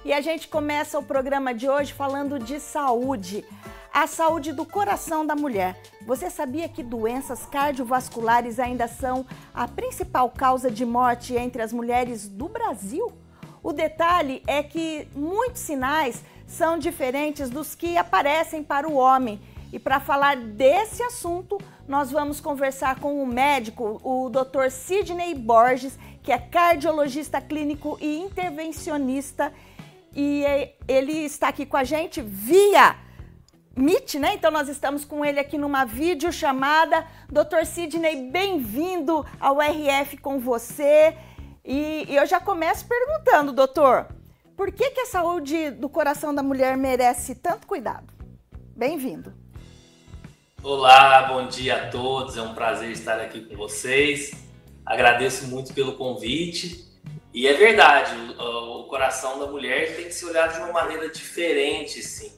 E a gente começa o programa de hoje falando de saúde. A saúde do coração da mulher. Você sabia que doenças cardiovasculares ainda são a principal causa de morte entre as mulheres do Brasil? O detalhe é que muitos sinais são diferentes dos que aparecem para o homem. E para falar desse assunto, nós vamos conversar com o médico, o Dr. Sidney Borges, que é cardiologista clínico e intervencionista. E ele está aqui com a gente via Meet, né? Então nós estamos com ele aqui numa videochamada. Dr. Sidney, bem-vindo ao RF com você. E eu já começo perguntando, doutor, por que a saúde do coração da mulher merece tanto cuidado? Bem-vindo. Olá, bom dia a todos. É um prazer estar aqui com vocês. Agradeço muito pelo convite. E é verdade, o coração da mulher tem que ser olhado de uma maneira diferente, sim.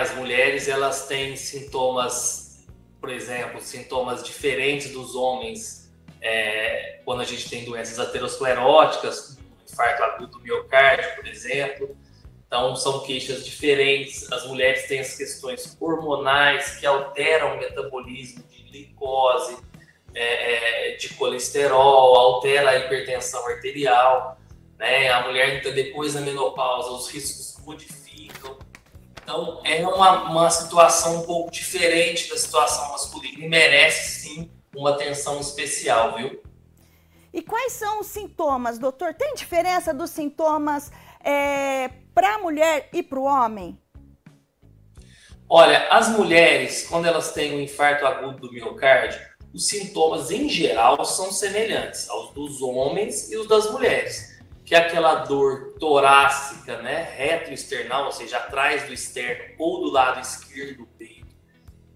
As mulheres, elas têm sintomas, por exemplo, sintomas diferentes dos homens, quando a gente tem doenças ateroscleróticas, infarto agudo do miocárdio, por exemplo. Então, são queixas diferentes. As mulheres têm as questões hormonais que alteram o metabolismo de glicose, de colesterol, altera a hipertensão arterial. A mulher, então, depois da menopausa, os riscos se modificam. Então, é uma situação um pouco diferente da situação masculina e merece, sim, uma atenção especial, viu? E quais são os sintomas, doutor? Tem diferença dos sintomas para a mulher e para o homem? Olha, as mulheres, quando elas têm um infarto agudo do miocárdio, os sintomas, em geral, são semelhantes aos dos homens e os das mulheres. Que é aquela dor torácica, retroesternal, ou seja, atrás do externo ou do lado esquerdo do peito,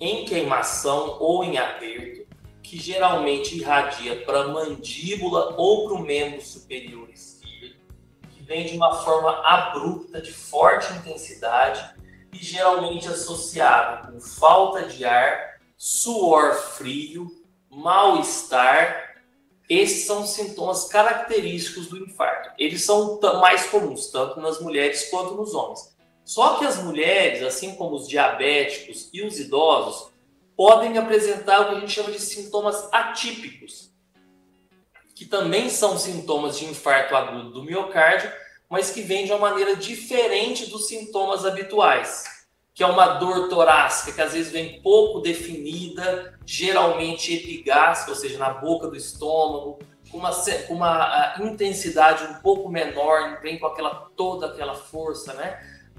em queimação ou em aperto, que geralmente irradia para a mandíbula ou para o membro superior esquerdo, que vem de uma forma abrupta, de forte intensidade e geralmente associado com falta de ar, suor frio, mal-estar. Esses são os sintomas característicos do infarto. Eles são mais comuns, tanto nas mulheres quanto nos homens. Só que as mulheres, assim como os diabéticos e os idosos, podem apresentar o que a gente chama de sintomas atípicos, que também são sintomas de infarto agudo do miocárdio, mas que vêm de uma maneira diferente dos sintomas habituais, que é uma dor torácica, que às vezes vem pouco definida, geralmente epigástrica, ou seja, na boca do estômago, com uma intensidade um pouco menor, não vem com toda aquela força,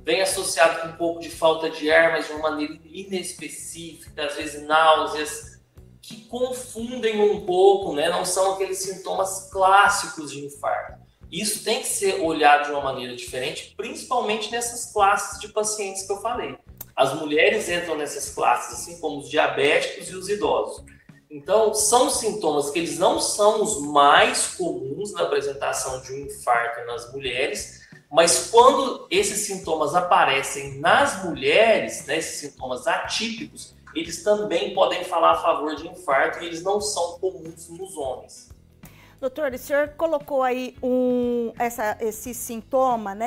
Vem associado com um pouco de falta de ar, mas de uma maneira inespecífica, às vezes náuseas, que confundem um pouco, Não são aqueles sintomas clássicos de infarto. Isso tem que ser olhado de uma maneira diferente, principalmente nessas classes de pacientes que eu falei. As mulheres entram nessas classes, assim como os diabéticos e os idosos. Então, são sintomas que eles não são os mais comuns na apresentação de um infarto nas mulheres, mas quando esses sintomas aparecem nas mulheres, esses sintomas atípicos, eles também podem falar a favor de infarto e eles não são comuns nos homens. Doutor, o senhor colocou aí esse sintoma,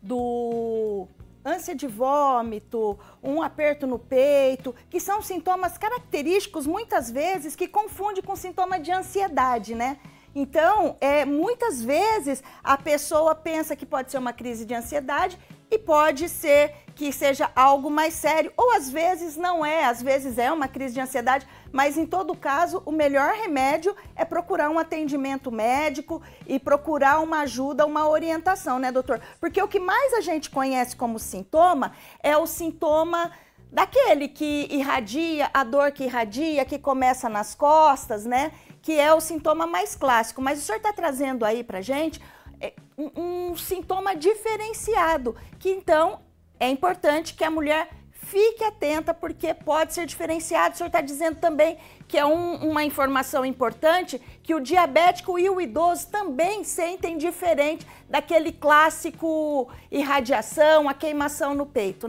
do ânsia de vômito, um aperto no peito, que são sintomas característicos, muitas vezes, que confunde com sintoma de ansiedade, Então, muitas vezes, a pessoa pensa que pode ser uma crise de ansiedade e pode ser que seja algo mais sério, ou às vezes não é, às vezes é uma crise de ansiedade, mas em todo caso, o melhor remédio é procurar um atendimento médico e procurar uma ajuda, uma orientação, doutor? Porque o que mais a gente conhece como sintoma é o sintoma daquele que irradia, a dor que irradia, que começa nas costas, que é o sintoma mais clássico. Mas o senhor está trazendo aí pra gente um sintoma diferenciado, que então é importante que a mulher fique atenta, porque pode ser diferenciado. O senhor está dizendo também que é uma informação importante, que o diabético e o idoso também sentem diferente daquele clássico irradiação, a queimação no peito,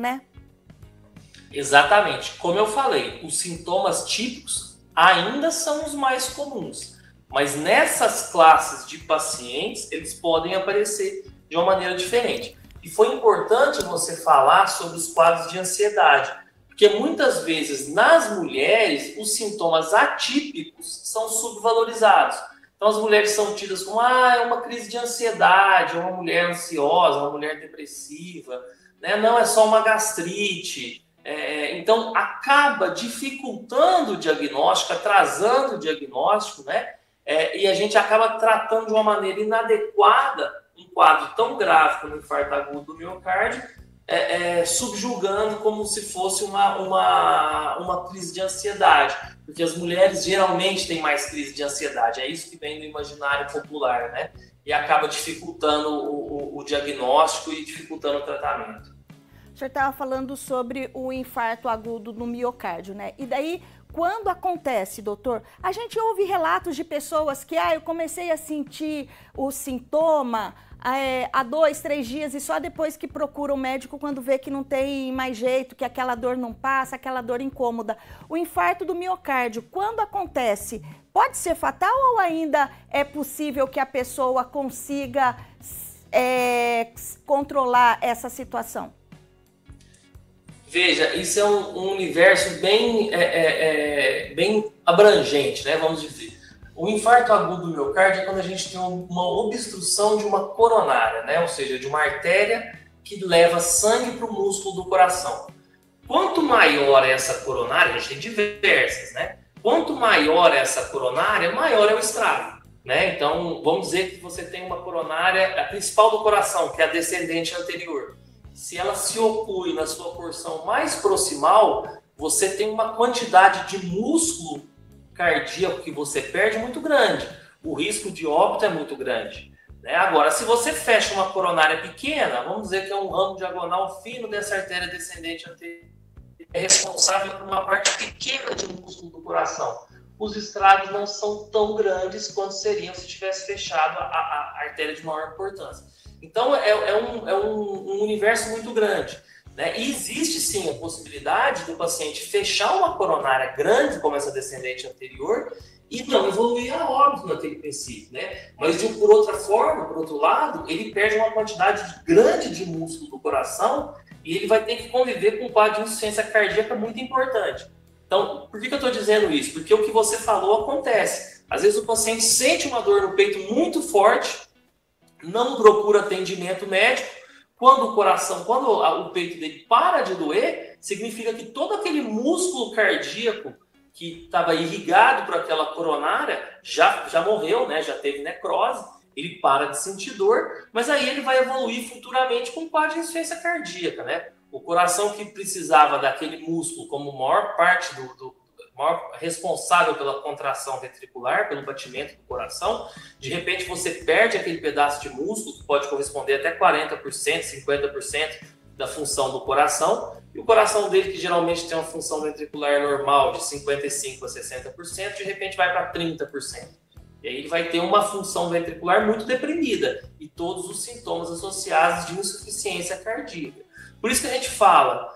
Exatamente. Como eu falei, os sintomas típicos ainda são os mais comuns, mas nessas classes de pacientes, eles podem aparecer de uma maneira diferente. E foi importante você falar sobre os quadros de ansiedade, porque muitas vezes nas mulheres os sintomas atípicos são subvalorizados. Então as mulheres são tidas como é uma crise de ansiedade, uma mulher ansiosa, uma mulher depressiva, né? Não é só uma gastrite. Então acaba dificultando o diagnóstico, atrasando o diagnóstico, né? E a gente acaba tratando de uma maneira inadequada um quadro tão grave como o infarto agudo do miocárdio, subjugando como se fosse uma crise de ansiedade, porque as mulheres geralmente têm mais crise de ansiedade, é isso que vem do imaginário popular, né? E acaba dificultando o diagnóstico e dificultando o tratamento. O senhor estava falando sobre o infarto agudo no miocárdio, né? E daí, quando acontece, doutor, a gente ouve relatos de pessoas que, eu comecei a sentir o sintoma há 2, 3 dias e só depois que procura o médico quando vê que não tem mais jeito, que aquela dor não passa, aquela dor incômoda. O infarto do miocárdio, quando acontece, pode ser fatal ou ainda é possível que a pessoa consiga controlar essa situação? Veja, isso é um universo bem abrangente, né? Vamos dizer. O infarto agudo do miocárdio é quando a gente tem uma obstrução de uma coronária, né? Ou seja, de uma artéria que leva sangue para o músculo do coração. Quanto maior é essa coronária, a gente tem diversas, né? Quanto maior é essa coronária, maior é o estrago, né? Então, vamos dizer que você tem uma coronária, a principal do coração, que é a descendente anterior. Se ela se oclui na sua porção mais proximal, você tem uma quantidade de músculo cardíaco que você perde muito grande. O risco de óbito é muito grande, né? Agora, se você fecha uma coronária pequena, vamos dizer que é um ramo diagonal fino dessa artéria descendente anterior, é responsável por uma parte pequena de músculo do coração. Os estragos não são tão grandes quanto seriam se tivesse fechado a artéria de maior importância. Então, é um universo muito grande, né? E existe, sim, a possibilidade do paciente fechar uma coronária grande, como essa descendente anterior, e não evoluir a óbito naquele princípio, né? Mas, por outra forma, por outro lado, ele perde uma quantidade grande de músculo do coração e ele vai ter que conviver com um quadro de insuficiência cardíaca muito importante. Então, por que eu estou dizendo isso? Porque o que você falou acontece. Às vezes o paciente sente uma dor no peito muito forte, não procura atendimento médico. Quando o peito dele para de doer, significa que todo aquele músculo cardíaco que estava irrigado por aquela coronária já morreu, né? Já teve necrose, ele para de sentir dor, mas aí ele vai evoluir futuramente com um quadro de insuficiência cardíaca, né? O coração que precisava daquele músculo como maior parte maior responsável pela contração ventricular, pelo batimento do coração, de repente você perde aquele pedaço de músculo, que pode corresponder até 40%, 50% da função do coração, e o coração dele, que geralmente tem uma função ventricular normal de 55% a 60%, de repente vai para 30%. E aí ele vai ter uma função ventricular muito deprimida, e todos os sintomas associados de insuficiência cardíaca. Por isso que a gente fala,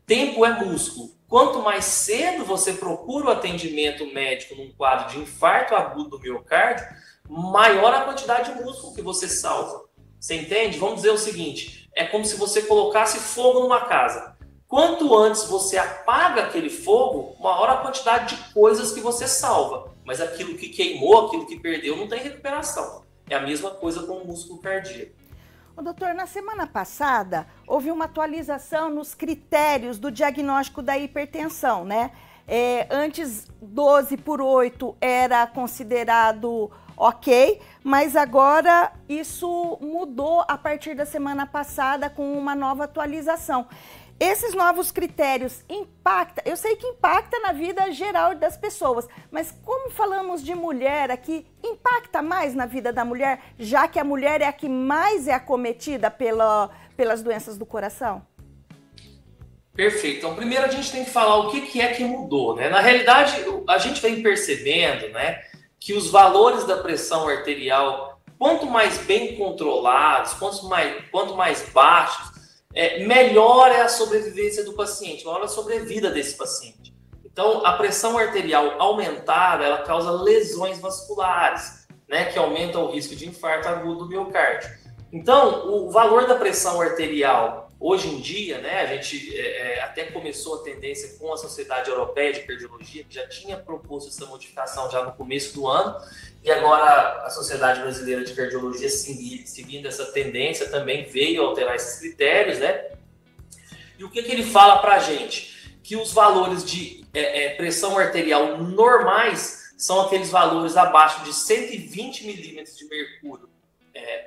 tempo é músculo. Quanto mais cedo você procura o atendimento médico num quadro de infarto agudo do miocárdio, maior a quantidade de músculo que você salva. Você entende? Vamos dizer o seguinte, é como se você colocasse fogo numa casa. Quanto antes você apaga aquele fogo, maior a quantidade de coisas que você salva. Mas aquilo que queimou, aquilo que perdeu, não tem recuperação. É a mesma coisa com o músculo cardíaco. Doutor, na semana passada, houve uma atualização nos critérios do diagnóstico da hipertensão, né? Antes, 12/8 era considerado ok, mas agora isso mudou a partir da semana passada com uma nova atualização. Esses novos critérios impactam, eu sei que impacta na vida geral das pessoas, mas como falamos de mulher aqui, impacta mais na vida da mulher, já que a mulher é a que mais é acometida pelas doenças do coração? Perfeito. Então, primeiro a gente tem que falar o que é que mudou, né? Na realidade, a gente vem percebendo, né, que os valores da pressão arterial, quanto mais bem controlados, quanto mais baixos, melhor é a sobrevivência do paciente, melhor a sobrevida desse paciente. Então, a pressão arterial aumentada, ela causa lesões vasculares, né, que aumentam o risco de infarto agudo do miocárdio. Então, o valor da pressão arterial, hoje em dia, né, a gente até começou a tendência com a Sociedade Europeia de Cardiologia, que já tinha proposto essa modificação já no começo do ano, e agora a Sociedade Brasileira de Cardiologia, seguindo essa tendência, também veio alterar esses critérios, né? E o que ele fala para a gente? Que os valores de pressão arterial normais são aqueles valores abaixo de 120 milímetros de mercúrio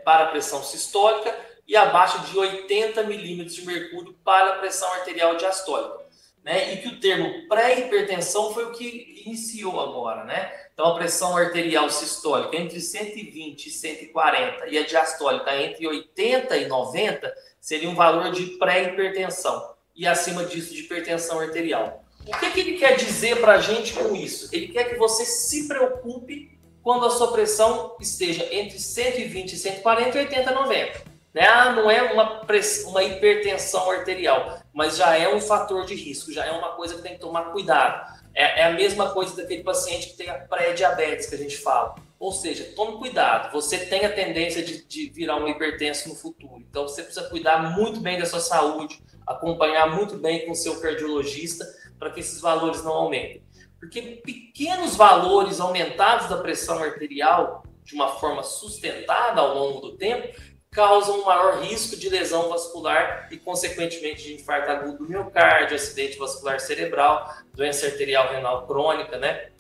para a pressão sistólica e abaixo de 80 milímetros de mercúrio para a pressão arterial diastólica, né? E que o termo pré-hipertensão foi o que iniciou agora, né? Então, a pressão arterial sistólica entre 120 e 140 e a diastólica entre 80 e 90 seria um valor de pré-hipertensão e acima disso de hipertensão arterial. O que ele quer dizer para a gente com isso? Ele quer que você se preocupe quando a sua pressão esteja entre 120 e 140 e 80 e 90. Né? Não é uma hipertensão arterial, mas já é um fator de risco, já é uma coisa que tem que tomar cuidado. É a mesma coisa daquele paciente que tem a pré-diabetes que a gente fala. Ou seja, tome cuidado, você tem a tendência de virar um hipertenso no futuro. Então você precisa cuidar muito bem da sua saúde, acompanhar muito bem com o seu cardiologista para que esses valores não aumentem. Porque pequenos valores aumentados da pressão arterial de uma forma sustentada ao longo do tempo causam um maior risco de lesão vascular e, consequentemente, de infarto agudo do miocárdio, acidente vascular cerebral, doença arterial renal crônica, né?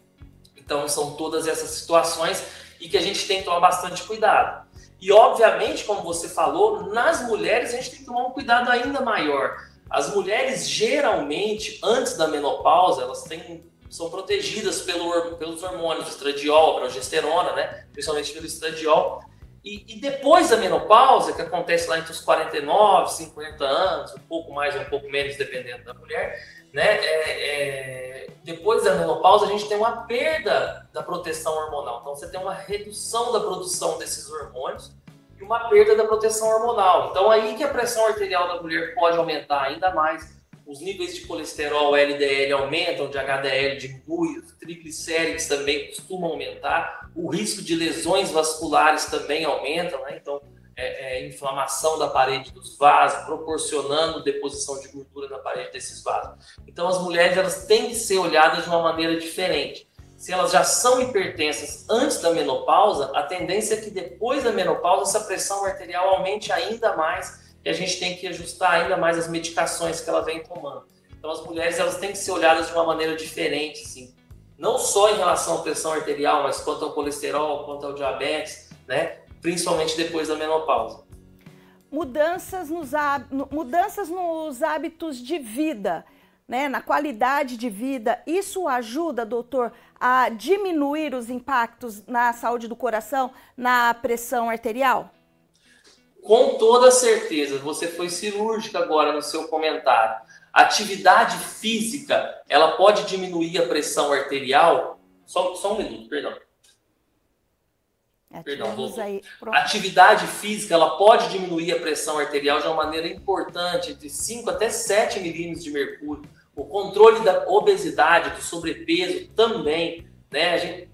Então, são todas essas situações e que a gente tem que tomar bastante cuidado. E, obviamente, como você falou, nas mulheres a gente tem que tomar um cuidado ainda maior. As mulheres, geralmente, antes da menopausa, elas são protegidas pelos hormônios, estradiol, progesterona, né? Principalmente pelo estradiol. E depois da menopausa, que acontece lá entre os 49, 50 anos, um pouco mais ou um pouco menos, dependendo da mulher, né? Depois da menopausa, a gente tem uma perda da proteção hormonal. Então, você tem uma redução da produção desses hormônios e uma perda da proteção hormonal. Então, aí que a pressão arterial da mulher pode aumentar ainda mais. Os níveis de colesterol LDL aumentam, de HDL diminui, os triglicéridos também costumam aumentar, o risco de lesões vasculares também aumenta, né? Então, inflamação da parede dos vasos, proporcionando deposição de gordura na parede desses vasos. Então, as mulheres elas têm que ser olhadas de uma maneira diferente. Se elas já são hipertensas antes da menopausa, a tendência é que depois da menopausa essa pressão arterial aumente ainda mais e a gente tem que ajustar ainda mais as medicações que ela vem tomando. Então, as mulheres elas têm que ser olhadas de uma maneira diferente, sim. Não só em relação à pressão arterial, mas quanto ao colesterol, quanto ao diabetes, né? Principalmente depois da menopausa. Mudanças nos hábitos de vida, né? Na qualidade de vida, isso ajuda, doutor, a diminuir os impactos na saúde do coração, na pressão arterial? Com toda certeza, você foi cirúrgica agora no seu comentário. Atividade física, ela pode diminuir a pressão arterial? Só um minuto, perdão. Atividade física, ela pode diminuir a pressão arterial de uma maneira importante, entre 5 até 7 milímetros de mercúrio. O controle da obesidade, do sobrepeso também, né?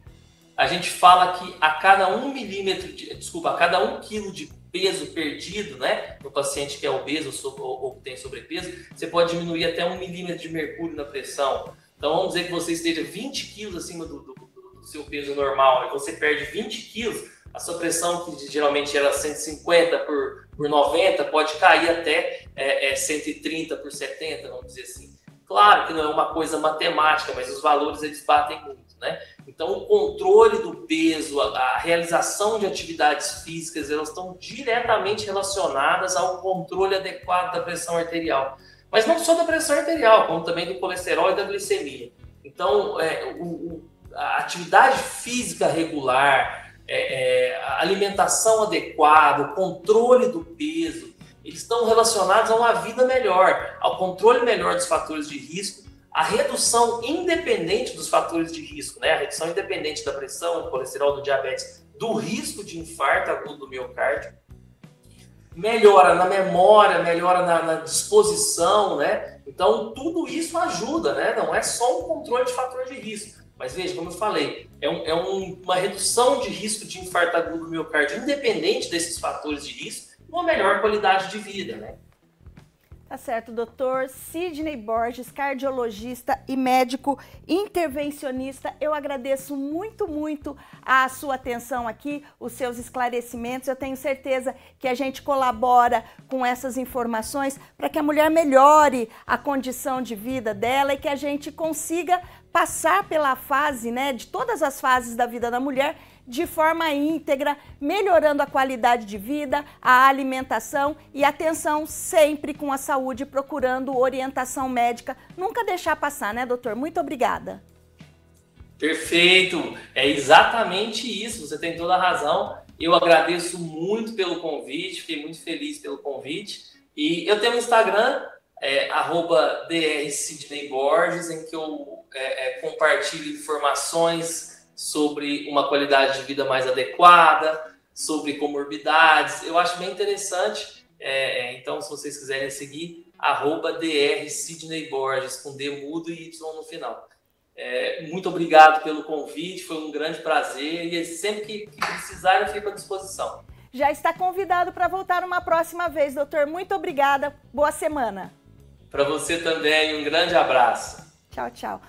A gente fala que a cada 1 quilo de peso perdido, né, no paciente que é obeso ou que tem sobrepeso, você pode diminuir até 1 milímetro de mercúrio na pressão. Então, vamos dizer que você esteja 20 quilos acima do seu peso normal e você perde 20 quilos, a sua pressão, que geralmente era 150 por 90, pode cair até 130 por 70, vamos dizer assim. Claro que não é uma coisa matemática, mas os valores eles batem muito, né? Então, o controle do peso, a realização de atividades físicas, elas estão diretamente relacionadas ao controle adequado da pressão arterial. Mas não só da pressão arterial, como também do colesterol e da glicemia. Então, a atividade física regular, a alimentação adequada, o controle do peso, eles estão relacionados a uma vida melhor, ao controle melhor dos fatores de risco, a redução independente dos fatores de risco, né? A redução independente da pressão, do colesterol, do diabetes, do risco de infarto agudo do miocárdio, melhora na memória, melhora na disposição, né? Então, tudo isso ajuda, né? Não é só um controle de fator de risco. Mas veja, como eu falei, uma redução de risco de infarto agudo do miocárdio independente desses fatores de risco uma melhor qualidade de vida, né? Tá certo, doutor Sidney Borges, cardiologista e médico intervencionista. Eu agradeço muito, muito a sua atenção aqui, os seus esclarecimentos. Eu tenho certeza que a gente colabora com essas informações para que a mulher melhore a condição de vida dela e que a gente consiga passar pela fase, né, de todas as fases da vida da mulher de forma íntegra, melhorando a qualidade de vida, a alimentação e atenção sempre com a saúde, procurando orientação médica. Nunca deixar passar, né, doutor? Muito obrigada. Perfeito, é exatamente isso, você tem toda a razão. Eu agradeço muito pelo convite, fiquei muito feliz pelo convite. E eu tenho um Instagram, @drsidneyborges, em que eu compartilho informações sobre uma qualidade de vida mais adequada, sobre comorbidades. Eu acho bem interessante. Então, se vocês quiserem seguir, @drsidneyborges, com D mudo e Y no final. Muito obrigado pelo convite, foi um grande prazer. E sempre que precisarem, eu fico à disposição. Já está convidado para voltar uma próxima vez, doutor. Muito obrigada. Boa semana. Para você também, um grande abraço. Tchau, tchau.